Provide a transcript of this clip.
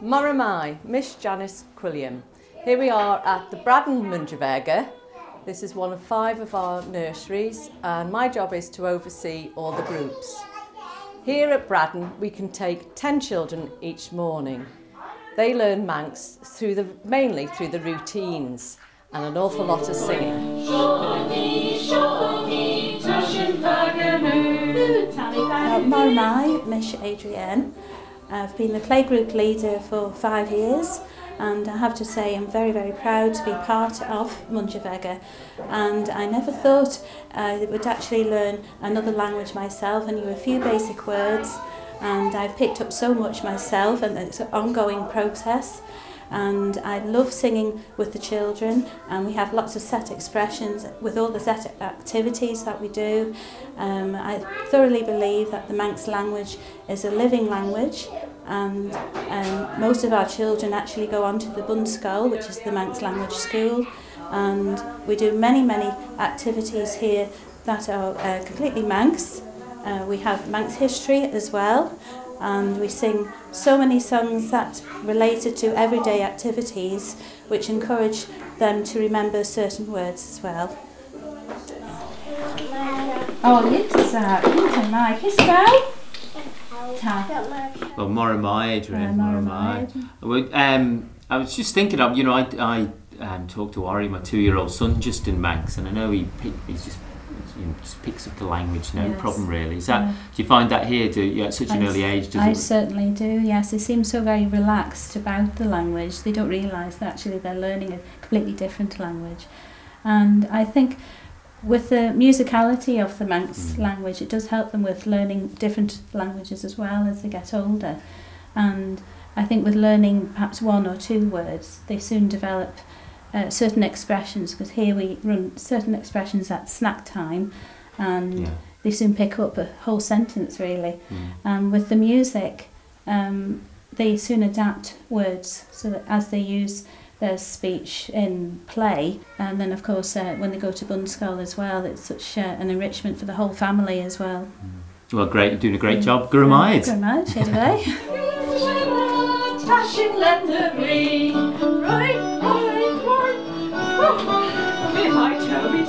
Moramai, Miss Janice Quilliam. Here we are at the Braddan Mooinjer Veggey. This is one of 5 of our nurseries and my job is to oversee all the groups. Here at Braddan we can take 10 children each morning. They learn Manx mainly through the routines and an awful lot of singing. Moramai, Miss Adrienne. I've been the playgroup leader for 5 years and I have to say I'm very, very proud to be part of Mooinjer Veggey, and I never thought I would actually learn another language myself. I knew a few basic words and I've picked up so much myself, and it's an ongoing process. And I love singing with the children, and we have lots of set expressions with all the set activities that we do. I thoroughly believe that the Manx language is a living language, and most of our children actually go on to the Bunscoil, which is the Manx language school, and we do many activities here that are completely Manx. We have Manx history as well, and we sing so many songs that related to everyday activities which encourage them to remember certain words as well. Well, Moramai, Adrian, Moramai. I was just thinking of, I talked to Ori, my 2-year-old son, just in Manx, and I know he's just picks up the language, no problem really. Is that, do you find that here at such an early age? I certainly do, yes. They seem so very relaxed about the language. They don't realise that actually they're learning a completely different language. And I think with the musicality of the Manx language, it does help them with learning different languages as well as they get older. And I think with learning perhaps 1 or 2 words, they soon develop certain expressions, because here we run certain expressions at snack time, and they soon pick up a whole sentence really. And with the music, they soon adapt words so that as they use their speech in play, and then of course when they go to Bunscoil as well, it's such an enrichment for the whole family as well. Well, great, you're doing a great job. Guramaid. Guramaid, here today. Right, right, right. Oh, if I tell me,